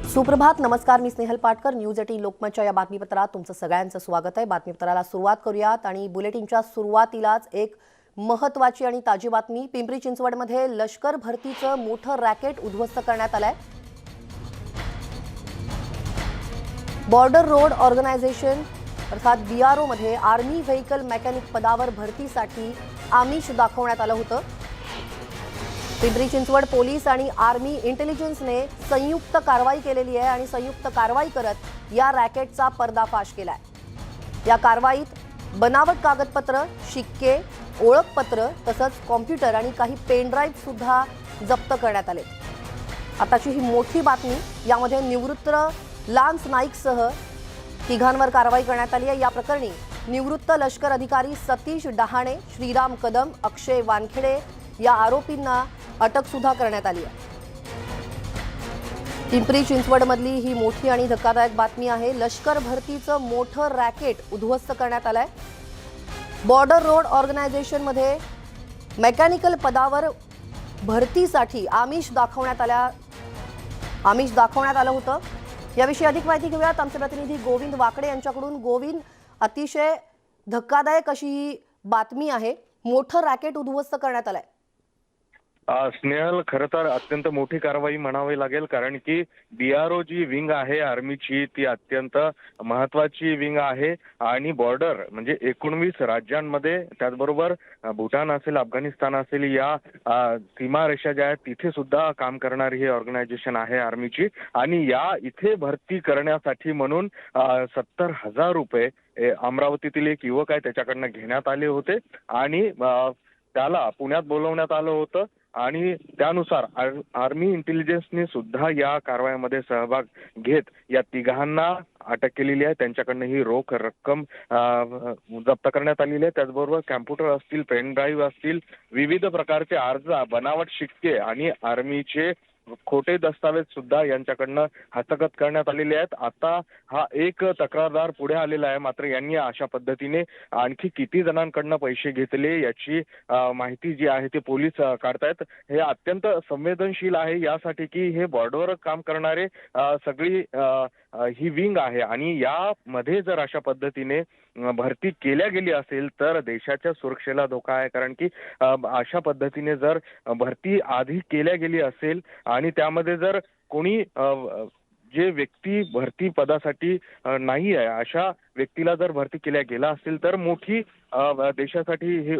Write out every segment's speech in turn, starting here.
सुप्रभात, नमस्कार. मी स्नेहल पाटकर. न्यूज 18 लोकमतच्या या बातमीपत्रात तुमचं सगळ्यांचं स्वागत आहे. बातमीपत्राला सुरुवात करूयात आणि बुलेटिनच्या सुरुवातीलाच एक महत्त्वाची आणि ताजी बातमी. पिंपरी चिंचवडमध्ये लष्कर भरतीचं मोठं रॅकेट उद्ध्वस्त करण्यात आलंय. बॉर्डर रोड ऑर्गनायझेशन अर्थात BRO मध्ये आर्मी व्हेकल मेकॅनिक पदावर भरतीसाठी आमिष दाखवण्यात आलं होतं. पिंपरी चिंचवड पोलीस आणि आर्मी इंटेलिजन्सने संयुक्त कारवाई केलेली आहे आणि संयुक्त कारवाई करत या रॅकेटचा पर्दाफाश केलाय. या कारवाईत बनावट कागदपत्र, शिक्के, ओळखपत्र तसंच कॉम्प्युटर आणि काही पेनड्राईव्ह सुद्धा जप्त करण्यात आले. आताची ही मोठी बातमी. यामध्ये निवृत्त लान्स नाईकसह तिघांवर कारवाई करण्यात आली आहे. या प्रकरणी निवृत्त लष्कर अधिकारी सतीश डहाणे, श्रीराम कदम, अक्षय वानखेडे या आरोपींना अटक सुद्धा करण्यात आली आहे. पिंपरी चिंचवडमधली ही मोठी आणि धक्कादायक बातमी आहे. लष्कर भरतीचं मोठं रॅकेट उद्ध्वस्त करण्यात आलंय. बॉर्डर रोड ऑर्गनायझेशनमध्ये मेकॅनिकल पदावर भरतीसाठी आमिष दाखवण्यात आलं होतं. याविषयी अधिक माहिती घेऊयात आमचे प्रतिनिधी गोविंद वाकडे यांच्याकडून. गोविंद, अतिशय धक्कादायक अशी ही बातमी आहे. मोठं रॅकेट उद्ध्वस्त करण्यात आलंय. स्नेहल, खरं तर अत्यंत मोठी कारवाई म्हणावी लागेल, कारण की BRO जी विंग आहे आर्मीची ती अत्यंत महत्वाची विंग आहे आणि बॉर्डर म्हणजे 19 राज्यांमध्ये, त्याचबरोबर भूटान असेल, अफगाणिस्तान असेल, या सीमारेषा ज्या आहेत तिथे सुद्धा काम करणारी ही ऑर्गनायझेशन आहे आर्मीची. आणि या इथे भरती करण्यासाठी म्हणून 70,000 रुपये अमरावतीतील एक युवक आहे त्याच्याकडनं घेण्यात आले होते आणि त्याला पुण्यात बोलवण्यात आलं होतं. आणि त्यानुसार आर्मी इंटेलिजन्सने सुद्धा या कारवाईमध्ये सहभाग घेत या तिघांना अटक केलेली आहे. त्यांच्याकडनं ही रोख रक्कम जप्त करण्यात आलेली आहे. त्याचबरोबर कॅम्प्युटर असतील, पेन ड्राईव्ह असतील, विविध प्रकारचे अर्ज, बनावट शिक्के आणि आर्मीचे खोटे दस्तावेज सुद्धा यांच्याकडनं हस्तगत करण्यात आलेले आहेत. आता हा एक तक्रारदार पुढे आलेला आहे, मात्र यांनी अशा पद्धतीने आणखी किती जणांकडनं पैसे घेतले याची माहिती जी आहे ती पोलीस काढतायत. हे अत्यंत संवेदनशील आहे यासाठी की हे बॉर्डरवर काम करणारे सगळी ही विंग आहे आणि यामध्ये जर अशा पद्धतीने भरती केल्या गेली असेल तर देशाच्या सुरक्षेला धोका आहे. कारण की अशा पद्धतीने जर भरती आधी केल्या गेली असेल आणि त्यामध्ये जर कोणी जे व्यक्ती भरती पदासाठी नाही आहे अशा व्यक्तीला जर भरती केल्या गेला असेल तर मोठी देशासाठी हे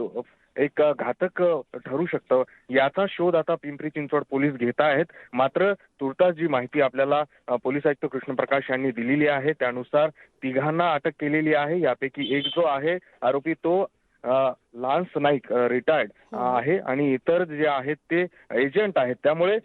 एक घातक ठरू शकतं. याचा शोध आता पिंपरी चिंचवड पोलीस घेत आहेत. मात्र तुर्तास जी माहिती आपल्याला पोलीस आयुक्त कृष्णप्रकाश यांनी दिलेली आहे त्यानुसार तिघांना अटक केलेली आहे. यापैकी एक जो आहे आरोपी तो लान्स नाईक रिटायर्ड आहे आणि इतर जे आहेत ते एजंट आहेत. त्यामुळे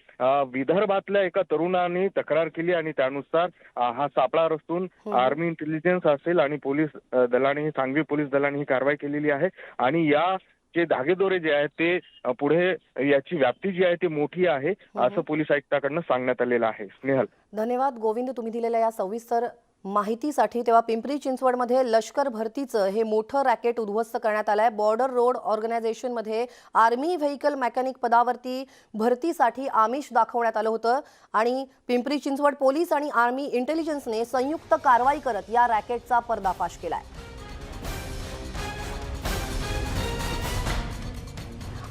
विदर्भातल्या एका तरुणाने तक्रार केली आणि त्यानुसार हा सापळा रचून आर्मी इंटेलिजन्स असेल आणि पोलीस दलाने, सांगवी पोलीस दलाने ही कारवाई केलेली आहे. आणि या जे धागेदोरे जे आहेत ते पुढे याची व्याप्ती जी आहे ती मोठी आहे असं पोलीस आयुक्ताकडनं सांगण्यात आलेलं आहे. स्नेहल, धन्यवाद गोविंद तुम्ही दिलेल्या या सविस्तर माहितीसाठी. तेव्हा पिंपरी चिंचवडमध्ये लष्कर भरतीचं हे मोठं रॅकेट उद्ध्वस्त करण्यात आलंय. बॉर्डर रोड ऑर्गनायझेशनमध्ये आर्मी व्हेकल मेकॅनिक पदावरती भरतीसाठी आमिष दाखवण्यात आलं होतं आणि पिंपरी चिंचवड पोलीस आणि आर्मी इंटेलिजन्सने संयुक्त कारवाई करत या रॅकेटचा पर्दाफाश केलाय.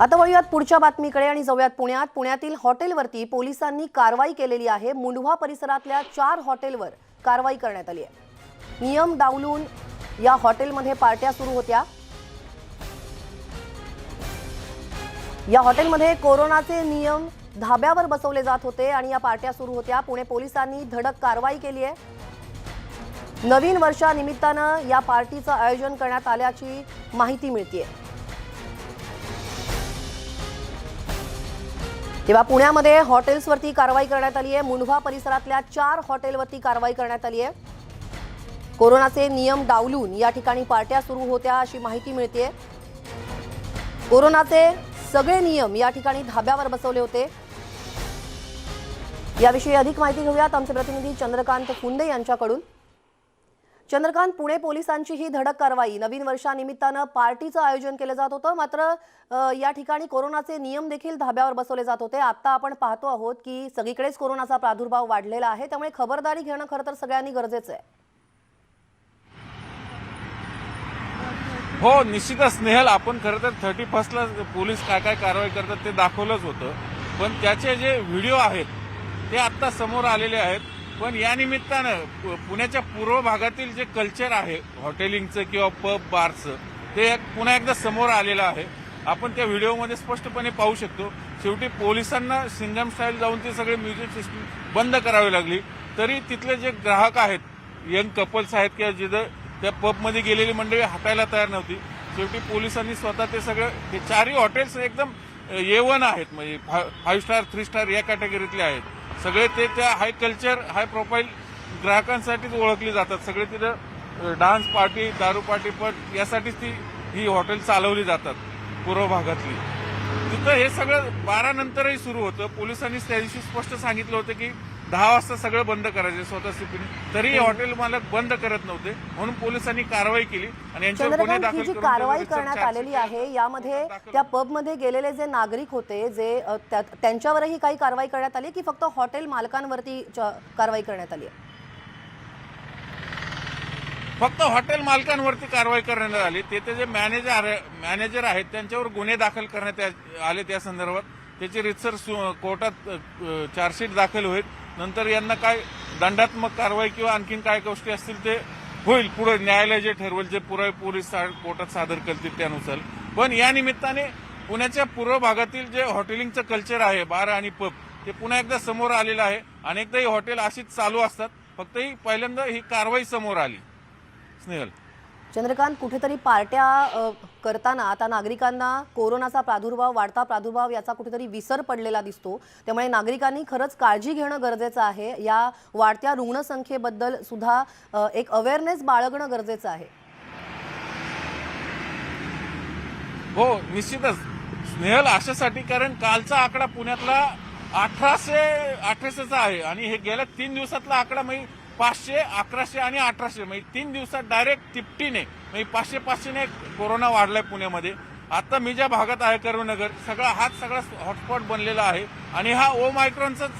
आता वळूयात पुढच्या बातमीकडे आणि जाऊयात पुण्यात. पुण्यातील हॉटेलवरती पोलिसांनी कारवाई केलेली आहे. मुंढवा परिसरातल्या 4 हॉटेलवर कारवाई करण्यात आली आहे. नियम डावलून या हॉटेलमध्ये पार्ट्या सुरू होत्या. या हॉटेलमध्ये कोरोनाचे नियम धाब्यावर बसवले जात होते आणि या पार्ट्या सुरू होत्या. पुणे पोलिसांनी धडक कारवाई केली आहे. नवीन वर्षानिमित्तानं या पार्टीचं आयोजन करण्यात आल्याची माहिती मिळतेय. तेव्हा पुण्यामध्ये हॉटेल्सवरती कारवाई करण्यात आली आहे. मुंढवा परिसरातल्या 4 हॉटेलवरती कारवाई करण्यात आली आहे. कोरोनाचे नियम डावलून या ठिकाणी पार्ट्या सुरू होत्या अशी माहिती मिळतेय. कोरोनाचे सगळे नियम या ठिकाणी धाब्यावर बसवले होते. याविषयी अधिक माहिती घेऊयात आमचे प्रतिनिधी चंद्रकांत फुंडे यांच्याकडून. चंद्रकांत, पुणे पोलिसांची ही धडक कारवाई, नवीन वर्षानिमित्तानं पार्टीचं आयोजन केलं जात होतं, मात्र या ठिकाणी कोरोनाचे नियम देखील धाब्यावर बसवले जात होते. आता आपण पाहतो आहोत की सगळीकडेच कोरोनाचा प्रादुर्भाव वाढलेला आहे, त्यामुळे खबरदारी घेणं खरं तर सगळ्यांनी गरजेचं आहे. हो, निश्चितच स्नेहल, आपण खरं तर 31ला पोलीस काय काय कारवाई करतात ते दाखवलंच होतं, पण त्याचे जे व्हिडिओ आहेत ते आता समोर आलेले आहेत. पण या निमित्तानं पुण्याच्या पूर्व भागातील जे कल्चर आहे हॉटेलिंगचं किंवा पब बारचं, ते पुन्हा एकदा समोर आलेलं आहे. आपण त्या व्हिडिओमध्ये स्पष्टपणे पाहू शकतो. शेवटी पोलिसांना सिंगम स्टाईल जाऊन ते सगळे म्युझिक सिस्टम बंद करावी लागली, तरी तिथले जे ग्राहक आहेत, यंग कपल्स आहेत किंवा जिथं त्या पबमध्ये गेलेली मंडळी हटायला तयार नव्हती. शेवटी पोलिसांनी स्वतः ते सगळं, हे चारही हॉटेल्स एकदम A1 आहेत, म्हणजे 5 स्टार 3 स्टार या कॅटेगरीतले आहेत. सगळे ते त्या हाय कल्चर हाय प्रोफाईल ग्राहकांसाठीच ओळखली जातात. सगळे तिथं डान्स पार्टी, दारू पार्टी पण यासाठीच ही हॉटेल चालवली जातात पूर्व भागातली. तिथं हे सगळं 12 नंतरही सुरू होतं. पोलिसांनी त्या दिवशी स्पष्ट सांगितलं होतं की 10 वाजता सगळं बंद करायचे स्वतः सिपीने, तरी हॉटेल मालक बंद करत नव्हते. म्हणून पोलिसांनी कारवाई केली आणि यांच्यावर गुन्हे चंद्रकांत, ही जी दाखल कारवाई करण्यात आलेली आहे यामध्ये त्या पबमध्ये गेलेले जे नागरिक होते, जे त्यांच्यावरही काही कारवाई करण्यात आली की फक्त हॉटेल मालकांवरती कारवाई करण्यात आली आहे? फक्त हॉटेल मालकांवरती कारवाई करण्यात आली. ते जे मॅनेजर आहेत त्यांच्यावर गुन्हे दाखल करण्यात आले. त्या संदर्भात त्याची रितसर कोर्टात चार्जशीट दाखल होईल. नंतर यांना काय दंडात्मक कारवाई किंवा आणखीन काय गोष्टी असतील ते होईल पुढे, न्यायालय जे ठरवेल, जे पुरावे पोलीस कोर्टात सादर करतील त्यानुसार. पण या निमित्ताने पुण्याच्या पूर्व भागातील जे हॉटेलिंगचं कल्चर आहे, बार आणि पब, ते पुन्हा एकदा समोर आलेलं आहे. अनेकदा ही हॉटेल अशीच चालू असतात, फक्त ही पहिल्यांदा ही कारवाई समोर आली. स्नेहल, चंद्रकांत, कुठेतरी पार्ट्या करताना आता नागरिकांना कोरोनाचा प्रादुर्भाव, वाढता प्रादुर्भाव याचा कुठेतरी विसर पडलेला दिसतो. त्यामुळे नागरिकांनी खरंच काळजी घेणं गरजेचं आहे. या वाढत्या रुग्णसंख्येबद्दल सुद्धा एक अवेअरनेस बाळगणं गरजेचं आहे. हो, निश्चितच स्नेहल, अशासाठी कारण कालचा आकडा पुण्यातला 1800चा आहे आणि हे गेल्या 3 दिवसातला आकडा म्हणजे 500, 1100 आणि 1800, म्हणजे 3 दिवसात डायरेक्ट तिपटीने म्हणजे 500-500ने कोरोना वाढलाय पुण्यामध्ये. आता मी ज्या भागात आहे करुणनगर, सगळा हॉटस्पॉट बनलेला आहे आणि हा ओमायक्रॉनचाच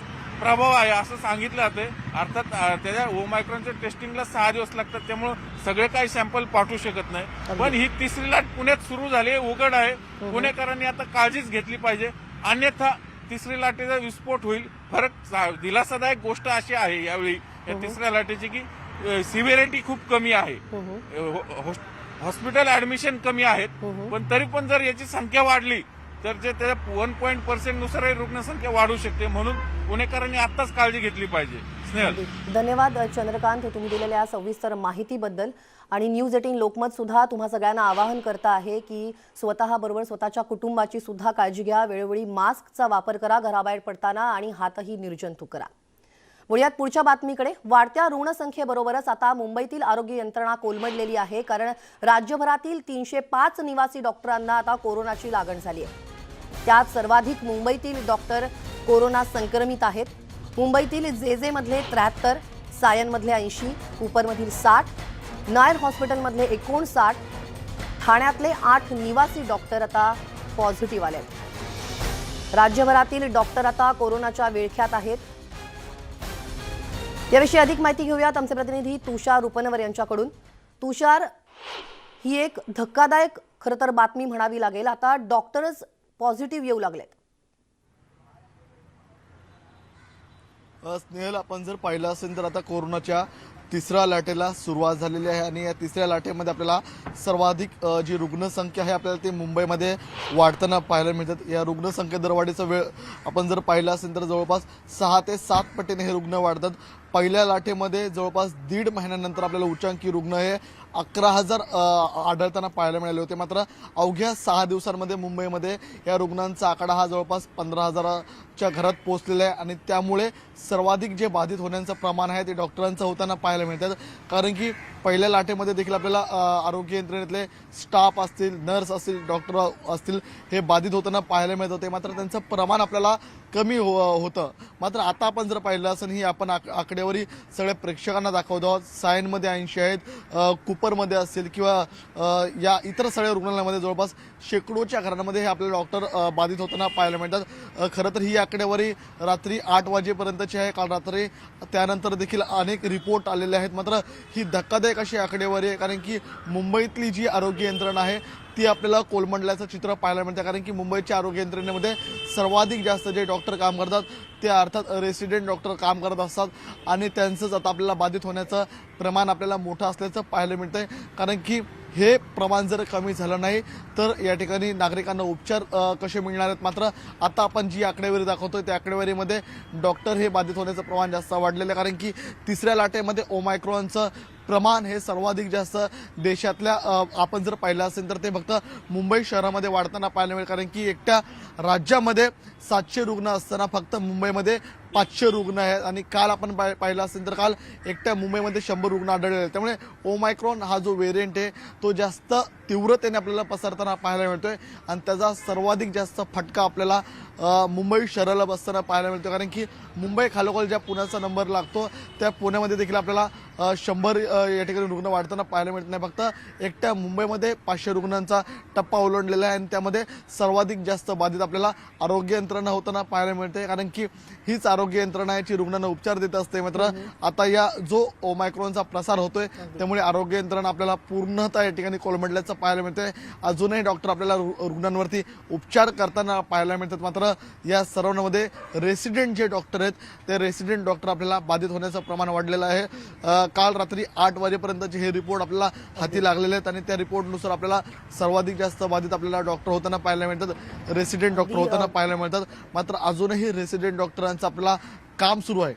प्रभाव आहे असं सांगितलं जाते. अर्थात त्याच्या ओमायक्रॉनच्या टेस्टिंगला 6 दिवस लागतात, त्यामुळे सगळे काही सॅम्पल पाठवू शकत नाही. पण ही तिसरी लाट पुण्यात सुरू झाली, उघड आहे. पुणेकरांनी आता काळजीच घेतली पाहिजे, अन्यथा तिसरी लाटेचा विस्फोट होईल. दिलासादायक गोष्ट अशी आहे यावेळी या तिसऱ्या लाटेची की सिव्हिरिटी खूप कमी आहे, हॉस्पिटल ऍडमिशन कमी आहेत. पण तरी पण जर याची संख्या वाढली तर जे त्या 1% नुसारही रुग्णसंख्या वाढू शकते. म्हणून पुणेकरांनी आताच काळजी घेतली पाहिजे. स्नेहल, धन्यवाद चंद्रकांत, तुम्ही दिलेल्या सविस्तर माहितीबद्दल. आणि न्यूज 18 लोकमत सुद्धा तुम्हा सगळ्यांना आवाहन करता आहे की स्वतःबरोबर स्वतःच्या कुटुंबाची सुद्धा काळजी घ्या. वेळोवेळी मास्कचा वापर करा घराबाहेर पडताना आणि हातही निर्जंतुक करा. वळूयात पुढच्या बातमीकडे. वाढत्या रुग्णसंख्येबरोबरच आता मुंबईतील आरोग्य यंत्रणा कोलमडलेली आहे, कारण राज्यभरातील 305 निवासी डॉक्टरांना आता कोरोनाची लागण झाली आहे. त्यात सर्वाधिक मुंबईतील डॉक्टर कोरोना संक्रमित आहेत. मुंबईतील जे मधले 73, सायनमधले 80, कूपरमधील 60, नायर हॉस्पिटलमधले 59, ठाण्यातले 8 निवासी डॉक्टर आता पॉझिटिव्ह आले आहेत. राज्यभरातील डॉक्टर आता कोरोनाच्या विळख्यात आहेत. याविषयी अधिक माहिती घेऊयात आमचे प्रतिनिधी तुषार रुपनवर यांच्याकडून. तुषार, ही एक धक्कादायक खरं तर बातमी म्हणावी लागेल. आता डॉक्टरच पॉझिटिव्ह येऊ लागलेत. स्नेहल, आपण जर पाहिलं असेल तर आता कोरोनाच्या तिसऱ्या लाटेला सुरुवात झालेली आहे आणि या तिसऱ्या लाटेमध्ये आपल्याला सर्वाधिक जी रुग्णसंख्या आहे आपल्याला ते मुंबईमध्ये वाढताना पाहायला मिळतात. या रुग्णसंख्या दरवाढीचा वेळ आपण जर पाहिला असेल तर जवळपास 6 ते 7 पटीने हे रुग्ण वाढतात. पहिल्या लाटेमध्ये जवळपास 1.5 महिन्यानंतर आपल्याला उच्चांकी रुग्ण हे 11,000 आढळताना पाहायला मिळाले होते. मात्र अवघ्या 6 दिवसांमध्ये मुंबईमध्ये या रुग्णांचा आकडा हा जवळपास 15,000च्या घरात पोहोचलेला आहे आणि त्यामुळे सर्वाधिक जे बाधित होण्याचं प्रमाण आहे ते डॉक्टरांचं होताना पाहायला मिळतात. कारण की पहिल्या लाटेमध्ये देखील आपल्याला आरोग्य यंत्रणेतले स्टाफ असतील, नर्स असतील, डॉक्टर असतील, हे बाधित होताना पाहायला मिळत होते. मात्र त्यांचं प्रमाण आपल्याला कमी होतं. मात्र आता आपण जर पाहिलं असेल ही आपण आकडेवारी सगळ्या प्रेक्षकांना दाखवतो आहोत. सायनमध्ये 80 आहेत, कुपरमध्ये असतील किंवा या इतर सगळ्या रुग्णालयामध्ये जवळपास शेकडोच्या घरांमध्ये हे आपल्याला डॉक्टर बाधित होताना पाहायला मिळतात. खरं तर ही आकडेवारी रात्री 8 वाजेपर्यंतची आहे. काल रात्री त्यानंतर देखील अनेक रिपोर्ट आलेले आहेत. मात्र ही धक्कादायक अशी आकडेवारी आहे, कारण की मुंबईतली जी आरोग्य यंत्रणा आहे ती आपल्याला कोलमडल्याचं चित्र पाहायला मिळतं. कारण की मुंबईच्या आरोग्य यंत्रणेमध्ये सर्वाधिक जास्त जे डॉक्टर काम करतात ते अर्थात रेसिडेंट डॉक्टर काम करत असतात आणि त्यांचंच आता आपल्याला बाधित होण्याचं प्रमाण आपल्याला मोठं असल्याचं पाहायला मिळतं आहे. कारण की हे प्रमाण जर कमी झालं नाही तर या ठिकाणी नागरिकांना उपचार कसे मिळणार आहेत. मात्र आता आपण जी आकडेवारी दाखवतोय त्या आकडेवारीमध्ये डॉक्टर हे बाधित होण्याचं प्रमाण जास्त वाढलेलं आहे. कारण की तिसऱ्या लाटेमध्ये ओमायक्रॉनचं प्रमाण हे सर्वाधिक जास्त देशातल्या आपण जर पाहिलं असेल तर ते फक्त मुंबई शहरामध्ये वाढताना पाहायला मिळेल. कारण की एकट्या राज्यामध्ये 700 रुग्ण असताना फक्त मुंबईमध्ये 500 रुग्ण आहेत आणि काल आपण पाहिलं असेल तर काल एकट्या मुंबईमध्ये 100 रुग्ण आढळले आहेत. त्यामुळे ओमायक्रॉन हा जो व्हेरियंट आहे तो जास्त तीव्रतेने आपल्याला पसरताना पाहायला मिळतोय आणि त्याचा सर्वाधिक जास्त फटका आपल्याला मुंबई शहराला बसताना पाहायला मिळतो. कारण की मुंबई खालोखाल ज्या पुण्याचा नंबर लागतो त्या पुण्यामध्ये देखील आपल्याला 100 या ठिकाणी रुग्ण वाढताना पाहायला मिळत नाही. फक्त एकट्या मुंबईमध्ये 500 रुग्णांचा टप्पा ओलांडलेला आहे आणि त्यामध्ये सर्वाधिक जास्त बाधित आपल्याला आरोग्य यंत्रणा होताना पाहायला मिळते. कारण की हीच आरोग्य यंत्रणा याची रुग्णांना उपचार देत असते. मात्र आता या जो ओमायक्रॉनचा प्रसार होतोय त्यामुळे आरोग्य यंत्रणा आपल्याला पूर्णतः या ठिकाणी कोलमडल्याचं पाहायला मिळतंय. अजूनही डॉक्टर आपल्याला रुग्णांवरती उपचार करताना पाहायला मिळतात. मात्र या सर्वांमध्ये रेसिडेंट जे डॉक्टर आहेत ते रेसिडेंट डॉक्टर आपल्याला बाधित होण्याचं प्रमाण वाढलेलं आहे. काल रात्री 8 वाजेपर्यंतचे हे रिपोर्ट आपल्याला हाती लागलेले आहेत आणि त्या रिपोर्टनुसार आपल्याला सर्वाधिक जास्त बाधित आपल्याला डॉक्टर होताना पाहायला मिळतात, रेसिडेंट डॉक्टर होताना पाहायला मिळतात. मात्र अजूनही रेसिडेंट डॉक्टरांचं आपल्याला काम सुरू आहे.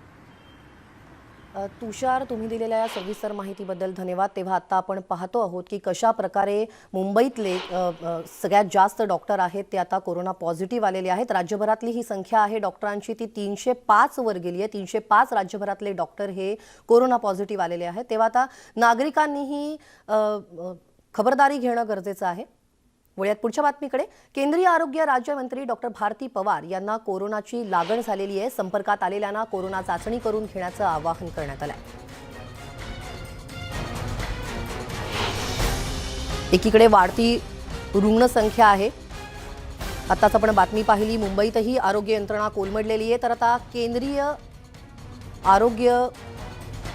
तुषार, तुम्ही दिलेल्या या सविस्तर माहितीबद्दल धन्यवाद. तेव्हा आता आपण पाहतो आहोत की कशा प्रकारे मुंबईतले सगळ्यात जास्त डॉक्टर आहेत ते आता कोरोना पॉझिटिव्ह आलेले आहेत. राज्यभरातली ही संख्या आहे डॉक्टरांची ती 305 वर गेली आहे. 305 राज्यभरातले डॉक्टर हे कोरोना पॉझिटिव्ह आलेले आहेत. तेव्हा आता नागरिकांनीही खबरदारी घेणं गरजेचं आहे. वळूयात पुढच्या बातमीकडे. केंद्रीय आरोग्य राज्यमंत्री डॉक्टर भारती पवार यांना कोरोनाची लागण झालेली आहे. संपर्कात आलेल्यांना कोरोना चाचणी करून घेण्याचं आवाहन करण्यात आलंय. एकीकडे वाढती रुग्णसंख्या आहे. आताच आपण बातमी पाहिली, मुंबईतही आरोग्य यंत्रणा कोलमडलेली आहे. तर आता केंद्रीय आरोग्य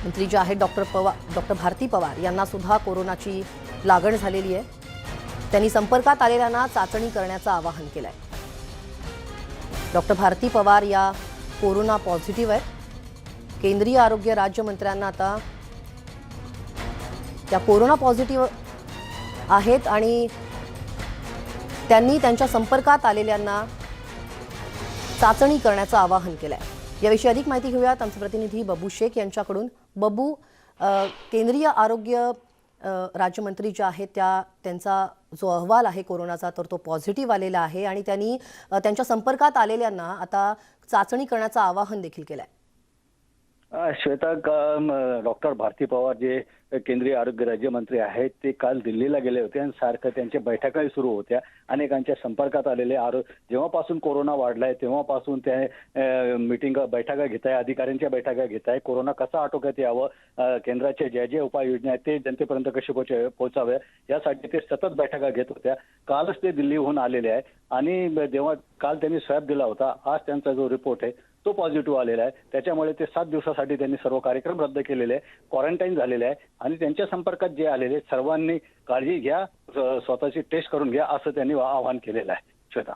मंत्री जे आहेत डॉक्टर भारती पवार यांना सुद्धा कोरोनाची लागण झालेली आहे. त्यांनी संपर्कात आलेल्यांना चाचणी करण्याचं आवाहन केलंय. डॉक्टर भारती पवार या कोरोना पॉझिटिव्ह आहेत. केंद्रीय आरोग्य राज्यमंत्र्यांना आता त्या कोरोना पॉझिटिव्ह आहेत आणि त्यांनी त्यांच्या संपर्कात आलेल्यांना चाचणी करण्याचं आवाहन केलंय. याविषयी अधिक माहिती घेऊयात आमचे प्रतिनिधी बबू शेख यांच्याकडून. बबू, केंद्रीय आरोग्य राज्यमंत्री ज्या आहेत त्यांचा जो अहवाल आहे कोरोनाचा तर तो पॉझिटिव्ह आलेला आहे आणि त्यांनी त्यांच्या संपर्कात आलेल्यांना आता चाचणी करण्याचं आवाहन देखील केलंय. श्वेता, डॉक्टर भारती पवार जे केंद्रीय आरोग्य राज्यमंत्री आहेत ते काल दिल्लीला गेले होते आणि सारखं त्यांच्या बैठकाही सुरू होत्या. अनेकांच्या संपर्कात आलेले जेव्हापासून कोरोना वाढलाय तेव्हापासून ते बैठका घेत आहे, अधिकाऱ्यांच्या बैठका घेत आहे. कोरोना कसा आटोक्यात यावं, केंद्राच्या ज्या ज्या उपाययोजना आहेत ते जनतेपर्यंत कसे पोहोचाव्या यासाठी ते सतत बैठका घेत होत्या. कालच ते दिल्लीहून आलेले आहे आणि जेव्हा काल त्यांनी स्वॅब दिला होता, आज त्यांचा जो रिपोर्ट आहे तो पॉझिटिव्ह आलेला आहे. त्याच्यामुळे ते 7 दिवसासाठी त्यांनी सर्व कार्यक्रम रद्द केलेले आहे, क्वारंटाईन झालेले आहे आणि त्यांच्या संपर्कात जे आलेले सर्वांनी काळजी घ्या, स्वतःची टेस्ट करून घ्या असं त्यांनी आवाहन केलेलं आहे. श्वेता,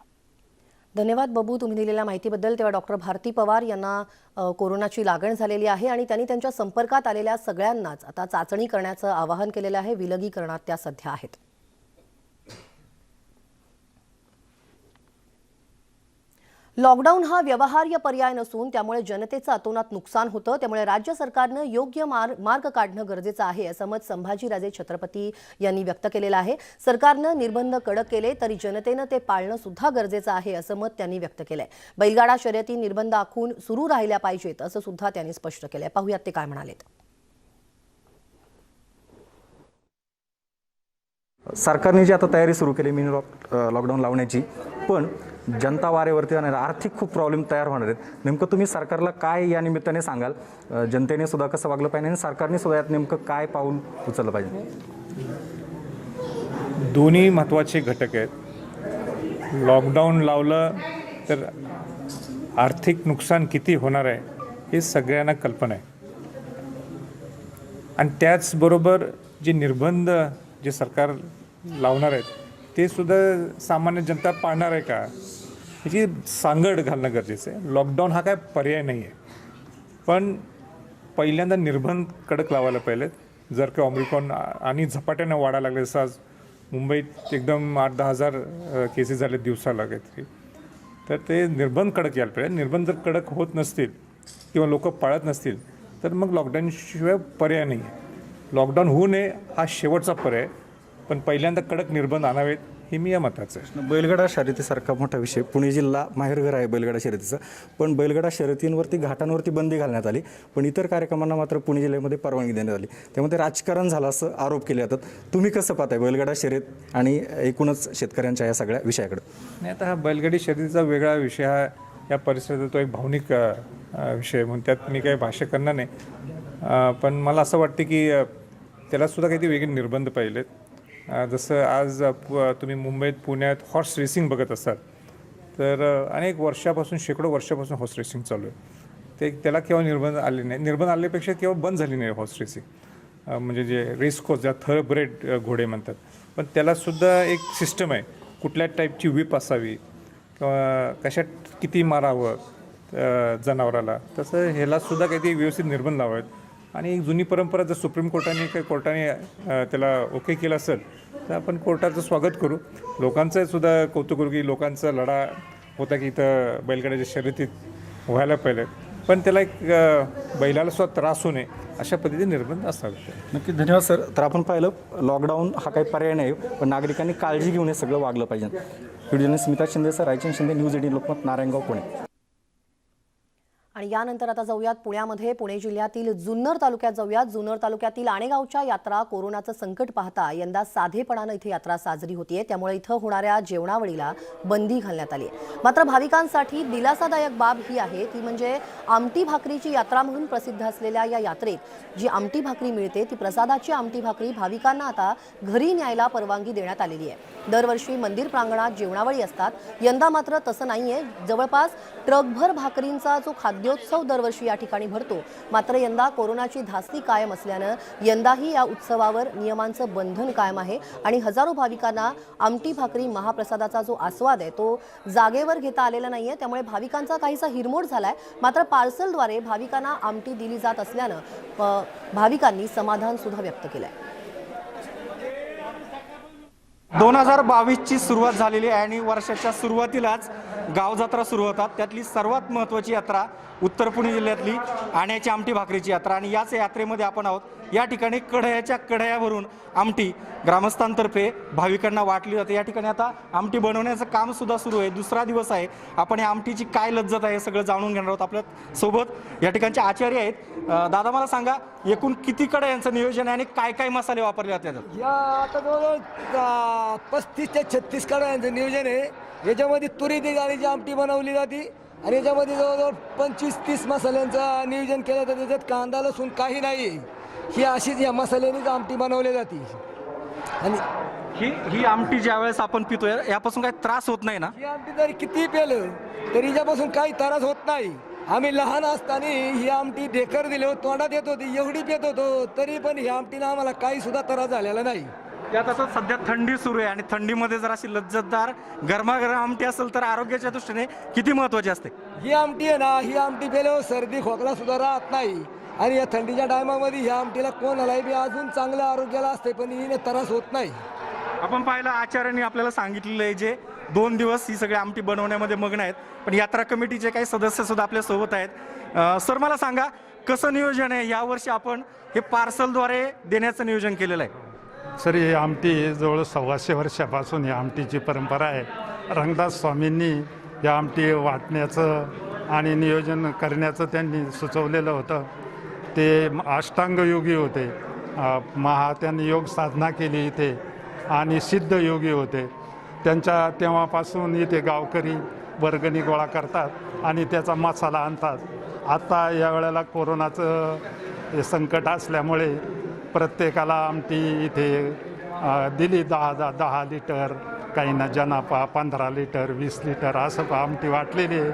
धन्यवाद बबू तुम्ही दिलेल्या माहितीबद्दल. तेव्हा डॉक्टर भारती पवार यांना कोरोनाची लागण झालेली आहे आणि त्यांनी त्यांच्या संपर्कात आलेल्या सगळ्यांनाच आता चाचणी करण्याचं आवाहन केलेलं आहे. विलगीकरणात त्या सध्या आहेत. लॉकडाऊन हा व्यवहार्य पर्याय नसून त्यामुळे जनतेचं अतोनात नुकसान होतं. त्यामुळे राज्य सरकारनं योग्य मार्ग काढणं गरजेचं आहे असं मत संभाजीराजे छत्रपती यांनी व्यक्त केलेलं आहे. सरकारनं निर्बंध कडक केले तरी जनतेनं ते पाळणं सुद्धा गरजेचं आहे असं मत त्यांनी व्यक्त केलंय. बैलगाडा शर्यती निर्बंध आखून सुरू राहिल्या पाहिजेत असं सुद्धा त्यांनी स्पष्ट केलंय. पाहूयात ते काय म्हणालेत. सरकारने जी आता तयारी सुरू केली मिनी लॉकडाऊन लावण्याची, पण जनता वारेवरती येणार, आर्थिक खूप प्रॉब्लेम तयार होणार आहेत. नेमकं तुम्ही सरकारला काय या निमित्ताने सांगाल? जनतेने सुद्धा कसं वागलं पाहिजे आणि सरकारने सुद्धा यात नेमकं काय पाऊल उचललं पाहिजे? दोन्ही महत्त्वाचे घटक आहेत. लॉकडाऊन लावलं तर आर्थिक नुकसान किती होणार आहे हे सगळ्यांना कल्पना आहे. आणि त्याचबरोबर जे निर्बंध जे सरकार लावणार आहेत ते सुद्धा सामान्य जनता पाळणार आहे का ह्याची सांगड घालणं गरजेचं आहे. लॉकडाऊन हा काय पर्याय नाही आहे, पण पहिल्यांदा निर्बंध कडक लावायला पाहिजेत. जर का ओमिक्रॉन आणि झपाट्यानं वाढायला लागले, जसं आज मुंबईत एकदम 8-10 हजार केसेस झाले दिवसाला काहीतरी, तर ते निर्बंध कडक यायला पाहिजे. निर्बंध जर कडक होत नसतील किंवा लोक पाळत नसतील तर मग लॉकडाऊनशिवाय पर्याय नाही आहे. लॉकडाऊन होऊ नये हा शेवटचा पर्याय, पण पहिल्यांदा कडक निर्बंध आणावेत हे मी या मताचं आहे. बैलगाडा शर्यतीसारखा मोठा विषय, पुणे जिल्हा माहेरघर आहे बैलगाडा शर्यतीचं, पण बैलगाडा शर्यतींवरती घाटांवरती बंदी घालण्यात आली, पण इतर कार्यक्रमांना मात्र पुणे जिल्ह्यामध्ये परवानगी देण्यात आली. त्यामध्ये राजकारण झालं असं आरोप केले जातात. तुम्ही कसं पाहताय बैलगाडा शर्यत आणि एकूणच शेतकऱ्यांच्या या सगळ्या विषयाकडे? नाही, आता हा बैलगाडी शर्यतीचा वेगळा विषय, हा या परिसरात तो एक भावनिक विषय म्हणून त्यात मी काही भाष्य करणार नाही. पण मला असं वाटतं की त्यालासुद्धा काहीतरी वेगळे निर्बंध पाहिजेत. जसं आज तुम्ही मुंबईत पुण्यात हॉर्स रेसिंग बघत असाल तर अनेक वर्षापासून, शेकडो वर्षापासून हॉर्स रेसिंग चालू आहे. त्याला केव्हा निर्बंध आले नाही. निर्बंध आल्यापेक्षा केव्हा बंद झाली नाही हॉर्स रेसिंग, म्हणजे जे रेसकोर्स ज्या थर्ड घोडे म्हणतात, पण त्यालासुद्धा एक सिस्टम आहे. कुठल्या टाईपची व्हीप असावी किंवा कशात किती मारावं जनावराला, तसं ह्यालासुद्धा काहीतरी व्यवस्थित निर्बंध लावावेत. आणि एक जुनी परंपरा जर सुप्रीम कोर्टाने काही कोर्टाने त्याला ओके केलं असेल तर आपण कोर्टाचं स्वागत करू. लोकांचं सुद्धा कौतुक करू की लोकांचा लढा होता की इथं बैलगाड्याच्या शर्यतीत व्हायला पाहिजे, पण त्याला एक बैलाला सुद्धा त्रास होऊ नये अशा पद्धतीने निर्बंध असावे. नक्की, धन्यवाद सर. तर आपण पाहिलं लॉकडाऊन हा काही पर्याय नाही, पण नागरिकांनी काळजी घेऊन हे सगळं वागलं पाहिजे. व्हिडिओने स्मिता शिंदे सर, रायचंद शिंदे, न्यूज 18 लोकमत, नारायणगाव, पुणे. आणि यानंतर आता जाऊयात पुण्यामध्ये. पुणे जिल्ह्यातील जुन्नर तालुक्यात जाऊयात. जुन्नर तालुक्यातील आणेगावच्या यात्रा कोरोनाचं संकट पाहता यंदा साधेपणानं इथे यात्रा साजरी होतीये, त्यामुळे इथं होणाऱ्या जेवणावळीला बंदी घालण्यात आली आहे. मात्र भाविकांसाठी दिलासादायक बाब ही आहे ती म्हणजे आमटी भाकरीची यात्रा म्हणून प्रसिद्ध असलेल्या या यात्रेत जी आमटी भाकरी मिळते ती प्रसादाची आमटी भाकरी भाविकांना आता घरी न्यायला परवानगी देण्यात आलेली आहे. दरवर्षी मंदिर प्रांगणात जेवणावळी असतात, यंदा मात्र तसं नाहीये. जवळपास ट्रकभर भाकरींचा जो खाद्योत्सव दरवर्षी या ठिकाणी भरतो, मात्र यंदा कोरोनाची धास्ती कायम असल्यानं यंदाही या उत्सवावर नियमांचं बंधन कायम आहे आणि हजारो भाविकांना आमटी भाकरी महाप्रसादाचा जो आस्वाद आहे तो जागेवर घेता आलेला नाहीये. त्यामुळे भाविकांचा काहीसा हिरमोड झालाय. मात्र पार्सलद्वारे भाविकांना आमटी दिली जात असल्यानं भाविकांनी समाधान सुद्धा व्यक्त केलंय. 2022ची सुरुवात झालेली आहे आणि वर्षाच्या सुरुवातीलाच गावजत्रा सुरू होतात. त्यातली सर्वात महत्त्वाची यात्रा उत्तर पुणे जिल्ह्यातली आण्याची आमटी भाकरीची यात्रा, आणि याच यात्रेमध्ये आपण आहोत. या ठिकाणी कढयाच्या कढया भरून आमटी ग्रामस्थांतर्फे भाविकांना वाटली जाते. या ठिकाणी आता आमटी बनवण्याचं काम सुद्धा सुरू आहे. दुसरा दिवस आहे. आपण या आमटीची काय लज्जत आहे हे सगळं जाणून घेणार आहोत. आपल्या सोबत या ठिकाणचे आचार्य आहेत. दादा, मला सांगा, एकूण किती कढयांचं नियोजन आहे आणि काय काय मसाले वापरले जातात? या आता जवळजवळ 35 ते 36 कढयांचं नियोजन आहे. याच्यामध्ये तुरी डाळीची आमटी बनवली जाते आणि याच्यामध्ये जवळजवळ 25-30 मसाल्यांचं नियोजन केलं जातं. त्याच्यात कांदा लसूण काही नाही. ही अशीच या मसाल्यानेच आमटी बनवली जाते. आणि ही आमटी ज्या वेळेस आपण पितोय यापासून काही त्रास होत नाही ना? ही आमटी जरी किती पेलं तरी याच्यापासून काही त्रास होत नाही. आम्ही लहान असताना ही आमटी ढेकर दिली होती, तोंडात येत होती, एवढी पेत होतो, तरी पण ही आमटीनं आम्हाला काही सुद्धा त्रास झालेला नाही. त्यात आता सध्या थंडी सुरू आहे आणि थंडीमध्ये जर अशी लज्जतदार गरमागरम आमटी असेल तर आरोग्याच्या दृष्टीने किती महत्त्वाची असते? ही आमटी आहे ना, ही आमटी पेल्यावर सर्दी खोकला सुद्धा राहत नाही. आणि या थंडीच्या टायमामध्ये ह्या आमटीला कोणालाही बी अजून चांगलं आरोग्याला असते, पण हिने त्रास होत नाही. आपण पाहिलं आचार्यांनी आपल्याला सांगितलेलं आहे जे 2 दिवस ही सगळी आमटी बनवण्यामध्ये मग्न आहेत, पण यात्रा कमिटीचे काही सदस्य सुद्धा आपल्या सोबत आहेत. सर, मला सांगा, कसं नियोजन आहे यावर्षी? आपण हे पार्सलद्वारे देण्याचं नियोजन केलेलं आहे. सर, ही आमटी जवळ 125 वर्षापासून या आमटीची परंपरा आहे. रंगदास स्वामींनी या आमटी वाटण्याचं आणि नियोजन करण्याचं त्यांनी सुचवलेलं होतं. ते अष्टांगयोगी होते. त्यांनी योग साधना केली इथे आणि सिद्ध योगी होते. तेव्हापासून इथे गावकरी वर्गणी गोळा करतात आणि त्याचा मसाला आणतात. आता या वेळेला कोरोनाचं हे संकट असल्यामुळे प्रत्येकाला आमटी इथे दिली 10 लिटर, काहींना जनापा 15 लिटर 20 लिटर असं आमटी वाटलेली आहे.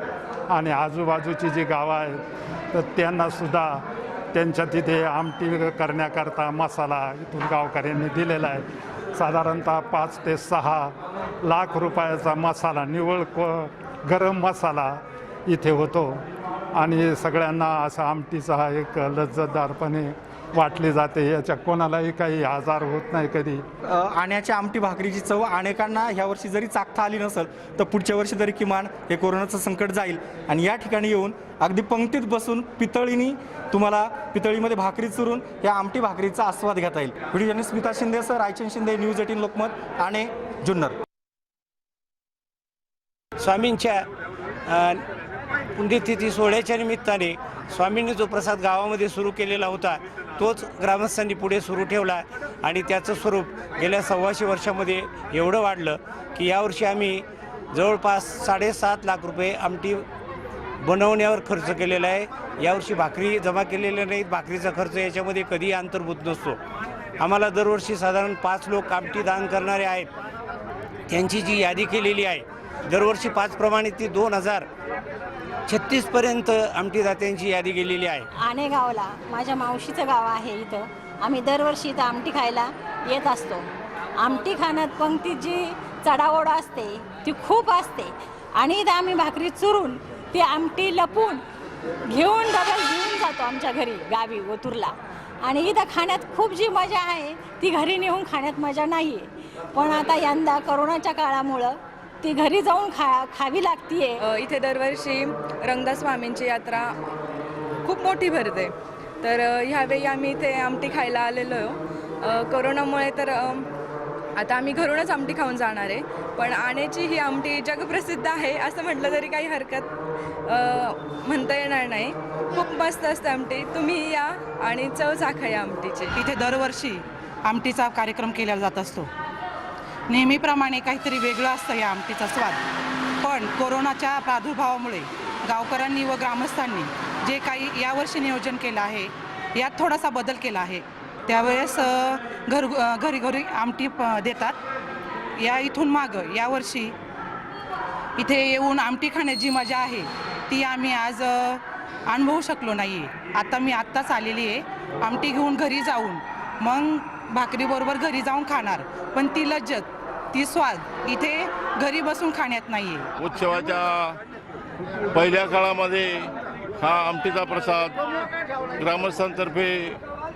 आणि आजूबाजूची जी गावं आहेत तर त्यांनासुद्धा त्यांच्या तिथे आमटी करण्याकरता मसाला इथून गावकऱ्यांनी दिलेला आहे. साधारणतः 5 ते 6 लाख रुपयाचा मसाला, निव्वळ गरम मसाला इथे होतो आणि सगळ्यांना असा आमटीचा एक लज्जतदारपणे वाटली जाते. याच्या कोणालाही काही आजार होत नाही कधी. आण्याच्या आमटी भाकरीची चव अनेकांना ह्या वर्षी जरी चाखता आली नसेल तर पुढच्या वर्षी तरी किमान हे कोरोनाचं संकट जाईल आणि या ठिकाणी येऊन अगदी पंक्तीत बसून पितळीमध्ये भाकरी चुरून या आमटी भाकरीचा आस्वाद घेता येईल. Video journalist Smita Shinde sir, Raichand Shinde, news 18 Lokmat, आणे, जुन्नर. स्वामींच्या पुण्यतिथी सोहळ्याच्या निमित्ताने स्वामींनी जो प्रसाद गावामध्ये सुरू केलेला होता तोच ग्रामस्थांनी पुढे सुरू ठेवला आणि त्याचं स्वरूप गेल्या 125 वर्षामध्ये एवढं वाढलं की यावर्षी आम्ही जवळपास 7.5 लाख रुपये आमटी बनवण्यावर खर्च केलेला आहे. यावर्षी भाकरी जमा केलेल्या नाहीत. भाकरीचा खर्च याच्यामध्ये कधीही अंतर्भूत नसतो. आम्हाला दरवर्षी साधारण 5 लोक आमटी दान करणारे आहेत. त्यांची जी यादी केलेली आहे दरवर्षी 5 प्रमाणे ती 2036 पर्यंत आमटीदात्यांची यादी गेलेली आहे. आणे गावला माझ्या मावशीचं गाव आहे. इथं आम्ही दरवर्षी इथं आमटी खायला येत असतो. आमटी खाण्यात पंक्तीत जी चढाओढ असते ती खूप असते आणि इथं आम्ही भाकरी चुरून ती आमटी लपून घेऊन डबल घेऊन जातो आमच्या घरी गावी ओतूरला. आणि इथं खाण्यात खूप जी मजा आहे ती घरी नेऊन खाण्यात मजा नाही आहे. पण आता यंदा करोनाच्या काळामुळं ती घरी जाऊन खावी लागतीये. इथे दरवर्षी रंगदास स्वामींची यात्रा खूप मोठी भरते. तर ह्यावेळी आम्ही इथे आमटी खायला आलेलो. कोरोनामुळे तर आता आम्ही घरूनच आमटी खाऊन जाणार आहे. पण आण्याची ही आमटी जगप्रसिद्ध आहे असं म्हटलं तरी काही हरकत म्हणता येणार नाही. खूप मस्त असते आमटी. तुम्ही या आणि चव चाखा या आमटीची. इथे दरवर्षी आमटीचा कार्यक्रम केला जात असतो. नेहमीप्रमाणे काहीतरी वेगळं असतं या आमटीचा स्वाद. पण कोरोनाच्या प्रादुर्भावामुळे गावकऱ्यांनी व ग्रामस्थांनी जे काही यावर्षी नियोजन केलं आहे यात थोडासा बदल केला आहे. त्यावेळेस घरी घरी आमटी देतात. या इथून मागं यावर्षी इथे येऊन आमटी खाण्याची मजा आहे ती आम्ही आज अनुभवू शकलो नाही आहे. आता मी आत्ताच आलेली आहे. आमटी घेऊन घरी जाऊन मग भाकरीबरोबर घरी जाऊन खाणार. पण ती लज्जत ती स्वाद इथे घरी बसून खाण्यात नाही आहे. उत्सवाच्या पहिल्या काळामध्ये हा आमटीचा प्रसाद ग्रामस्थांतर्फे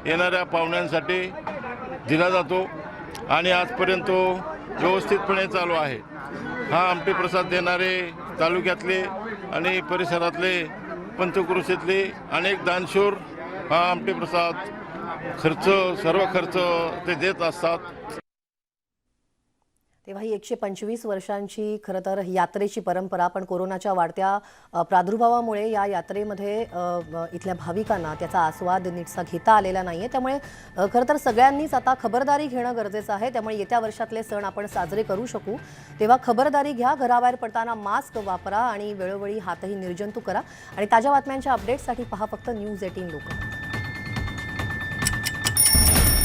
येणाऱ्या पाहुण्यांसाठी दिला जातो आणि आजपर्यंत तो व्यवस्थितपणे चालू आहे. हा आमटी प्रसाद देणारे तालुक्यातले आणि परिसरातले पंचक्रोशीतले अनेक दानशूर हा आमटी प्रसाद सर्व खर्च ते देत असतात. तेव्हा ही 125 वर्षांची खरं तर यात्रेची परंपरा, पण कोरोनाच्या वाढत्या प्रादुर्भावामुळे या यात्रेमध्ये इथल्या भाविकांना त्याचा आस्वाद नीटसा घेता आलेला नाही आहे. त्यामुळे खरं तर सगळ्यांनीच आता खबरदारी घेणं गरजेचं आहे. त्यामुळे येत्या वर्षातले सण आपण साजरे करू शकू तेव्हा खबरदारी घ्या. घराबाहेर पडताना मास्क वापरा आणि वेळोवेळी हातही निर्जंतुक करा. आणि ताज्या बातम्यांच्या अपडेट्ससाठी पहा फक्त न्यूज 18 लोकमत.